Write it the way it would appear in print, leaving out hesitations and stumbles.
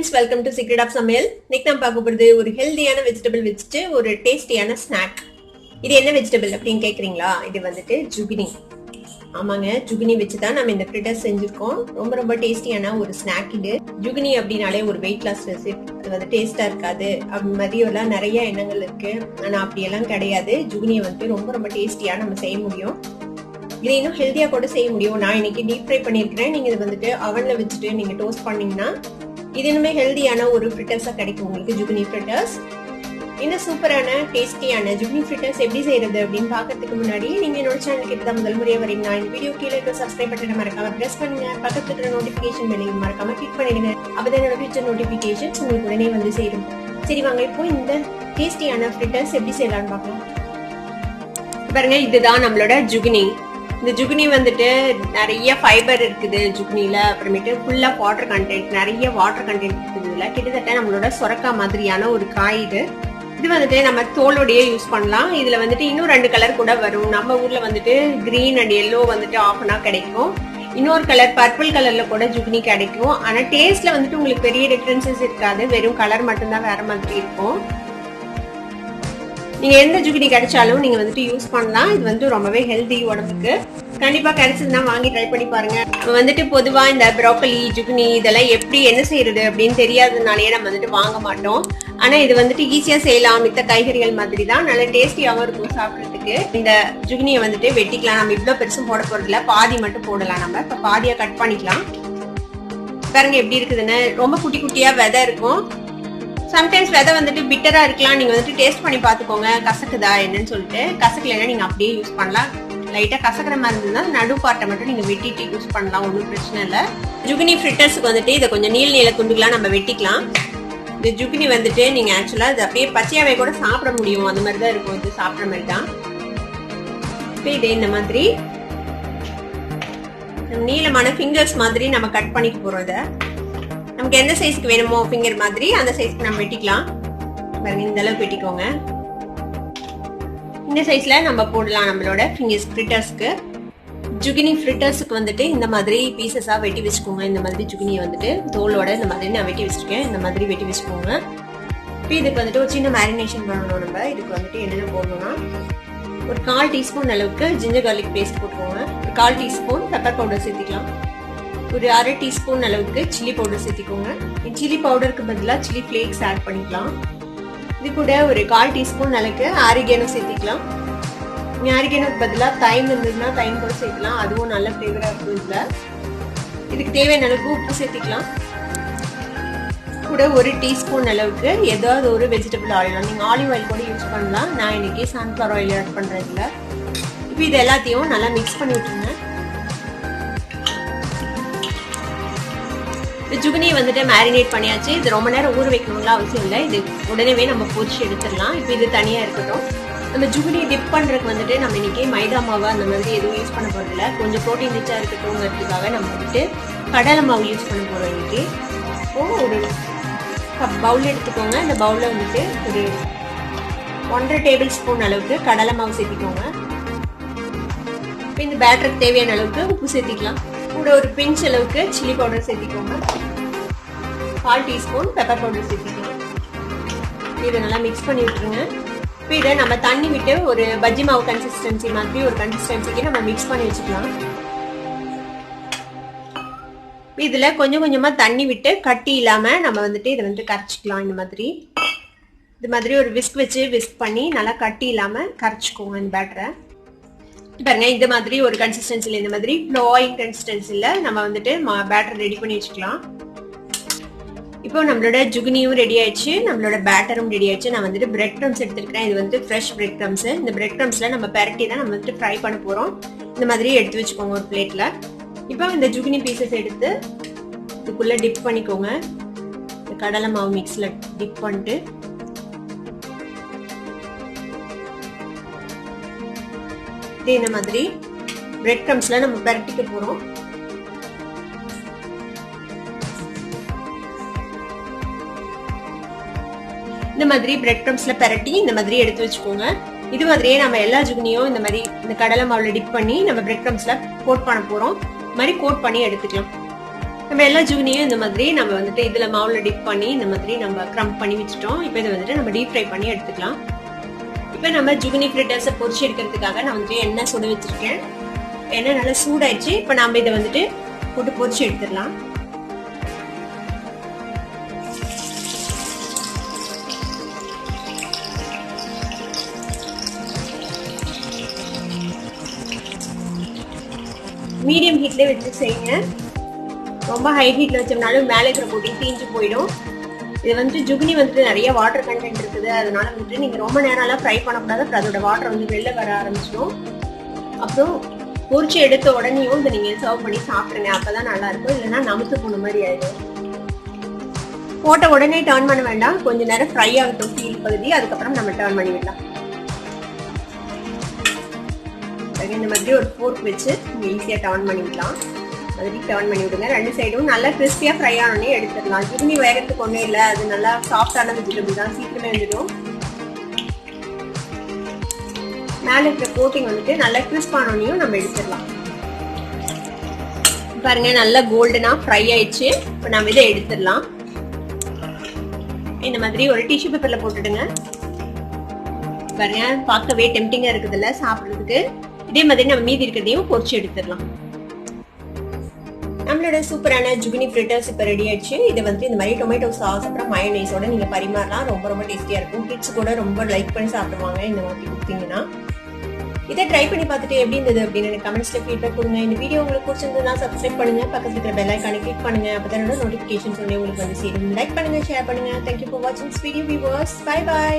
Friends, welcome to secret of Samayal. இன்னைக்கு நான் பார்க்க போகிறது ஒரு ஹெல்தியான வெஜிடபிள் வச்சுட்டு ஒரு டேஸ்டியான ஸ்நாக். இது என்ன வெஜிடபிள் அப்படின்னு கேட்குறீங்களா? இது வந்துட்டு ஜுகினி. ஆமாங்க, ஜுகினி வச்சு தான் நம்ம இந்த ஃப்ரிட்டர்ஸ் செஞ்சுருக்கோம். ரொம்ப ரொம்ப டேஸ்டியான ஒரு ஸ்நாக் இது. ஜுகினி அப்படின்னாலே ஒரு வெயிட் லாஸ் ரெசிபி. அது வந்து டேஸ்டா இருக்காது அப்படி மாதிரியெல்லாம் நிறைய எண்ணங்கள் இருக்கு. ஆனால் அப்படியெல்லாம் கிடையாது. ஜுகினியை வந்துட்டு ரொம்ப ரொம்ப டேஸ்டியா நம்ம செய்ய முடியும். இது இன்னும் ஹெல்த்தியா கூட செய்ய முடியும். நான் இன்னைக்கு டீப் ஃப்ரை பண்ணியிருக்கிறேன். நீங்க இது வந்துட்டு அவன்ல வச்சுட்டு நீங்க டோஸ்ட் பண்ணீங்கன்னா இது இன்னுமே ஹெல்தியான ஒரு ஃப்ரிட்டர்ஸா கிடைக்கும் உங்களுக்கு, ஜுகினி ஃப்ரிட்டர்ஸ். இந்த சூப்பரான டேஸ்டியான ஜுகினி ஃப்ரிட்டர்ஸ் எப்படி செய்யறது அப்படின்னு பாக்கிறதுக்கு முன்னாடி நீங்க என்னோட சேனலுக்கு இப்பதான் முதல் முறையா வரீங்கன்னா இந்த வீடியோ கீழே இருக்க சப்ஸ்கிரைப் பட்டனை மறக்காம பிரஸ் பண்ணுங்க. பக்கத்துல இருக்கிற நோட்டிபிகேஷன் பெல்லையும் மறக்காம கிளிக் பண்ணிடுங்க. அப்பதான் என்னோட ஃபியூச்சர் நோட்டிபிகேஷன்ஸ் உங்களுக்கு உடனே வந்து சேரும். சரி வாங்க, இப்போ இந்த டேஸ்டியான ஃப்ரிட்டர்ஸ் எப்படி செய்யலாம்னு பார்க்கலாம். பாருங்க, இதுதான் நம்மளோட ஜுகினி. இந்த ஜுகினி வந்துட்டு நிறைய ஃபைபர் இருக்குது ஜுகினில. அப்புறமேட்டு ஃபுல்லா வாட்டர் கண்டென்ட், நிறைய வாட்டர் கண்டென்ட் இருக்குதுல. கிட்டத்தட்ட நம்மளோட சொரக்கா மாதிரியான ஒரு காய் இது. இது வந்துட்டு நம்ம தோலோடையே யூஸ் பண்ணலாம். இதுல வந்துட்டு இன்னும் 2 கலர் கூட வரும். நம்ம ஊர்ல வந்துட்டு கிரீன் அண்ட் எல்லோ வந்துட்டு ஆஃப்னா கிடைக்கும். இன்னொரு கலர் பர்பிள் கலர்ல கூட ஜுகினி கிடைக்கும். ஆனா டேஸ்ட்ல வந்துட்டு உங்களுக்கு பெரிய டிஃபரன்சஸ் இருக்காது. வெறும் கலர் மட்டும்தான் வேற மாதிரி இருக்கும். நீங்க எந்த ஜுகினி கிடைச்சாலும் நீங்க வந்துட்டு யூஸ் பண்ணலாம். இது வந்து ரொம்பவே ஹெல்தி உடம்புக்கு. கண்டிப்பா கிடைச்சதுன்னா வாங்கி ட்ரை பண்ணி பாருங்க. நம்ம வந்துட்டு பொதுவா இந்த ப்ரோக்கலி, ஜுகினி இதெல்லாம் எப்படி என்ன செய்யறது அப்படின்னு தெரியாததுனாலயே நம்ம வந்துட்டு வாங்க மாட்டோம். ஆனா இது வந்துட்டு ஈஸியா செய்யலாம். மித்த காய்கறிகள் மாதிரி தான், நல்ல டேஸ்டியாவும் இருக்கும் சாப்பிடறதுக்கு. இந்த ஜுகினியை வந்துட்டு வெட்டிக்கலாம். நம்ம இவ்வளவு பெருசும் போட போறது இல்ல, பாதி மட்டும் போடலாம். நம்ம இப்ப பாதியா கட் பண்ணிக்கலாம். பாருங்க எப்படி இருக்குதுன்னு. ரொம்ப குட்டி குட்டியா விதை இருக்கும். சம்டைம்ஸ் விதை வந்துட்டு பிட்டரா இருக்கலாம். நீங்க வந்துட்டு டேஸ்ட் பண்ணி பாத்துக்கோங்க, கசக்குதா என்னன்னு சொல்லிட்டு. கசக்கலைன்னா நீங்க அப்படியே யூஸ் பண்ணலாம். லைட்டா கசக்கிற மாதிரி இருந்ததுன்னா நடு பார்ட்டை மட்டும் நீங்க வெட்டிட்டு யூஸ் பண்ணலாம், ஒன்றும் பிரச்சனை இல்லை. ஜுகினி ஃப்ரிட்டர்ஸுக்கு வந்துட்டு இதை கொஞ்சம் நீள துண்டுகளா நம்ம வெட்டிக்கலாம். இந்த ஜுகினி வந்துட்டு நீங்க ஆக்சுவலா இது அப்படியே பச்சையாவே கூட சாப்பிட முடியும். அந்த மாதிரி தான் இருக்கும், இது சாப்பிட்ற மாதிரி தான். இப்போ இது இந்த மாதிரி நீளமான ஃபிங்கர்ஸ் மாதிரி நம்ம கட் பண்ணிக்க போறோம். இதை நமக்கு எந்த சைஸ்க்கு வேணுமோ ஃபிங்கர் மாதிரி அந்த சைஸ்க்கு நம்ம வெட்டிக்கலாம். பாருங்க, இந்த அளவுக்கு வெட்டிக்கோங்க. இந்த சைஸ்ல நம்ம போடலாம் நம்மளோட ஃபிங்கர்ஸ் ஃப்ரிட்டர்ஸ்க்கு. ஜுகினி ஃப்ரிட்டர்ஸ்க்கு வந்துட்டு இந்த மாதிரி பீசஸா வெட்டி வச்சுக்கோங்க. இந்த மாதிரி ஜுகினியை வந்துட்டு தோலோட இந்த மாதிரி நான் வெட்டி வச்சிருக்கேன். இந்த மாதிரி வெட்டி வச்சுக்கோங்க. இப்போ இதுக்கு வந்துட்டு ஒரு சின்ன மேரினேஷன் பண்ணணும். நம்ம இதுக்கு வந்துட்டு என்னென்ன போடணும்னா, ஒரு 1/4 டீஸ்பூன் அளவுக்கு ஜிஞ்சர் கார்லிக் பேஸ்ட் போட்டுக்கோங்க. ஒரு 1/4 டீஸ்பூன் பெப்பர் பவுடர் சேர்த்திக்கலாம். ஒரு 1/2 டீஸ்பூன் அளவுக்கு சில்லி பவுடர் சேர்த்திக்கோங்க. சில்லி பவுடருக்கு பதிலாக சில்லி ஃபிளேக்ஸ் ஆட் பண்ணிக்கலாம். இது கூட ஒரு 1/4 டீஸ்பூன் அளவுக்கு ஆரிகேனோ சேர்த்திக்கலாம். ஆரிகேனோக்கு பதிலாக தைம் இருந்ததுன்னா தைம் கூட சேர்க்கலாம், அதுவும் நல்ல ஃப்ளேவராக இருக்கும். இதில் இதுக்கு தேவையான அளவுக்கு உப்பு சேர்த்திக்கலாம். கூட ஒரு டீஸ்பூன் அளவுக்கு ஏதாவது ஒரு வெஜிடபிள் ஆயில், நீங்கள் ஆலிவ் ஆயில் கூட யூஸ் பண்ணலாம். நான் இன்னைக்கு சன்ஃப்ளவர் ஆயில் ஆட் பண்ணுறேன் இதில். இப்போ இது எல்லாத்தையும் நல்லா மிக்ஸ் பண்ணி விட்டுருங்க. ஜுகினியை வந்துட்டு மேரினேட் பண்ணியாச்சு. இது ரொம்ப நேரம் ஊற வைக்கணும்லாம் அவசியம் இல்லை. இது உடனே நம்ம பொரிச்சு எடுத்துடலாம். இப்போ இது தனியாக இருக்கட்டும். நம்ம ஜுகினியை டிப் பண்ணுறதுக்கு வந்துட்டு நம்ம இன்னைக்கு மைதா மாவு அந்த மாதிரி எதுவும் யூஸ் பண்ண போகிறதில்ல. கொஞ்சம் ப்ரோட்டீன் ரிச்சாக இருக்கட்டும்ங்கிறதுக்காக நம்ம வந்துட்டு கடலை மாவு யூஸ் பண்ண போகிறோம் இன்னைக்கு. இப்போது ஒரு பவுல் எடுத்துக்கோங்க. இந்த பவுலில் வந்துட்டு ஒரு 1.5 டேபிள் ஸ்பூன் அளவுக்கு கடலை மாவு சேர்த்திக்கோங்க. இப்போ இந்த பேட்டருக்கு தேவையான அளவுக்கு உப்பு சேர்த்திக்கலாம். கூட ஒரு பிஞ்ச் அளவுக்கு சில்லி பவுடர் சேர்த்திக்கோங்க. 1/4 டீஸ்பூன் பெப்பர் பவுடர் சேர்த்திக்கலாம். இதை நல்லா மிக்ஸ் பண்ணி விட்டுருங்க. இப்போ இதை நம்ம தண்ணி விட்டு ஒரு பஜ்ஜி மாவு கன்சிஸ்டன்சி மாதிரி ஒரு கன்சிஸ்டன்சிக்கு நம்ம மிக்ஸ் பண்ணி வச்சுக்கலாம். இதில் கொஞ்சம் கொஞ்சமாக தண்ணி விட்டு கட்டி இல்லாமல் நம்ம வந்துட்டு இதை வந்துட்டு கரைச்சிக்கலாம். இந்த மாதிரி இது மாதிரி ஒரு விஸ்க் வச்சு விஸ்க் பண்ணி நல்லா கட்டி இல்லாமல் கரைச்சிக்கோங்க இந்த பேட்டரை. பாருங்க, இந்த மாதிரி ஒரு கன்சிஸ்டன்சில, இந்த மாதிரி ஃப்ளோயிங் கன்சிஸ்டன்சில நம்ம வந்துட்டு பேட்டர் ரெடி பண்ணி வச்சுக்கலாம். இப்போ நம்மளோட ஜுகினியும் ரெடி ஆயிடுச்சு, நம்மளோட பேட்டரும் ரெடி ஆயிடுச்சு. நான் வந்துட்டு பிரெட் க்ரம்ஸ் எடுத்துருக்கேன். இது வந்து ஃப்ரெஷ் பிரெட் க்ரம்ஸ். இந்த பிரெட் க்ரம்ஸ்ல நம்ம பெரட்டி தான் நம்ம வந்துட்டு ஃப்ரை பண்ண போறோம். இந்த மாதிரி எடுத்து வச்சுக்கோங்க ஒரு பிளேட்ல. இப்போ இந்த ஜுகினி பீசஸ் எடுத்து இதுக்குள்ள டிப் பண்ணிக்கோங்க. இந்த கடலை மாவு மிக்ஸ்ல டிப் பண்ணிட்டு இந்த மாதிரி பிரெட் க்ரம்ஸ்ல நம்ம பெரட்டிக்க போறோம். இந்த மாதிரி பிரெட் க்ரம்ஸ்ல பெரட்டி இந்த மாதிரி எடுத்து வச்சுக்கோங்க. இது மாதிரியே நம்ம எல்லா ஜுகினியும் இந்த மாதிரி இந்த கடலை மாவுல டிப் பண்ணி நம்ம பிரெட் க்ரம்ஸ்ல கோட் பண்ண போறோம். இந்த மாதிரி கோட் பண்ணி எடுத்துக்கலாம். நம்ம எல்லா ஜூனியும் இந்த மாதிரி நம்ம வந்துட்டு இதுல மாவுல டிப் பண்ணி இந்த மாதிரி நம்ம க்ரம்ப் பண்ணி வச்சுட்டோம். இப்போ இதை வந்துட்டு நம்ம டீப் ஃப்ரை பண்ணி எடுத்துக்கலாம். இப்போ நம்ம ஜுகினி ஃப்ரிட்டர்ஸை பொரிச்சு எடுக்கிறதுக்காக நான் வந்துட்டு எண்ணெய் சுட வச்சிருக்கேன். எண்ணெய் நல்லா சூடாயிடுச்சு. இப்போ நம்ம இதை வந்துட்டு போட்டு பொரிச்சு எடுத்துடலாம். மீடியம் ஹீட்ல வச்சு செய்யுங்க. ரொம்ப ஹை ஹீட்ல வச்சோம்னாலும் மேலே இருக்கிற கோட்டிங் தீஞ்சு போயிடும். இது வந்துட்டு ஜுகினி வந்துட்டு நிறைய வாட்டர் கண்டென்ட் இருக்குது. அதனால வந்துட்டு நீங்க ரொம்ப நேரம்லாம் ஃப்ரை பண்ணக்கூடாது. அப்புறம் அதோட வாட்டர் வந்து வெளில வர ஆரம்பிச்சிடும். அப்புறம் பொரிச்சு எடுத்த உடனேயும் இதை நீங்க சர்வ் பண்ணி சாப்பிடுங்க. அப்பதான் நல்லா இருக்கும். இல்லைன்னா நமத்து போன மாதிரி ஆயிடும். போட்ட உடனே டர்ன் பண்ண வேண்டாம். கொஞ்ச நேரம் ஃப்ரை ஆகட்டும் ஃபீல் பகுதி. அதுக்கப்புறம் நம்ம டர்ன் பண்ணி விடலாம். இந்த மாதிரி ஒரு ஃபோர்க் வச்சு ஈஸியா டர்ன் பண்ணி விடலாம். மாதிரி டர்ன் பண்ணி விடுங்க. ரெண்டு சைடும் நல்லா கிறிஸ்பியா ஃப்ரை ஆனோடனே எடுத்துடலாம். ஜுகினி வேகிறதுக்கு ஒன்றும் இல்லை. அது நல்லா சாஃப்டான வெஜிடபிள் தான், சீக்கிரமே வந்துடும். மேலே இருக்கிற கோட்டிங் வந்துட்டு நல்லா கிறிஸ்ப் ஆனோடனையும் நம்ம எடுத்துடலாம். பாருங்க நல்லா கோல்டனா ஃப்ரை ஆயிடுச்சு. இப்போ நம்ம இதை எடுத்துடலாம். இந்த மாதிரி ஒரு டிஷ்யூ பேப்பர்ல போட்டுடுங்க. பாருங்க பார்க்கவே டெம்டிங்கா இருக்குதுல்ல சாப்பிட்றதுக்கு. இதே மாதிரி நம்ம மீதி இருக்கிறதையும் பொரிச்சு எடுத்துடலாம். நம்மளோட சூப்பரான ஜுகினி ஃப்ரிட்டர்ஸ் இப்போ ரெடி ஆயிடுச்சு. இதை வந்து இந்த மாதிரி டொமேட்டோ சாஸ் அப்புறம் மயோனைஸோட நீங்க பரிமாறலாம். ரொம்ப ரொம்ப டேஸ்டியா இருக்கும். கிட்ஸ் கூட ரொம்ப லைக் பண்ணி சாப்பிடுவாங்க இந்த மாதிரி கொடுத்தீங்கன்னா. இதை ட்ரை பண்ணி பார்த்துட்டு எப்படி இருந்தது அப்படின்னு எனக்கு கமெண்ட்ஸ்ல ஃபீட்பேக் கொடுங்க. இந்த வீடியோ உங்களுக்கு பிடிச்சிருந்ததுன்னா சப்ஸ்கிரைப் பண்ணுங்க. பக்கத்துல இருக்கிற பெல் ஐகானை கிளிக் பண்ணுங்க. அப்பதான் நோட்டிபிகேஷன்ஸ் வந்து உங்களுக்கு வந்து சேரும். லைக் பண்ணுங்க, ஷேர் பண்ணுங்க. தேங்க்யூ ஃபார் வாட்சிங் this video viewers. Bye by.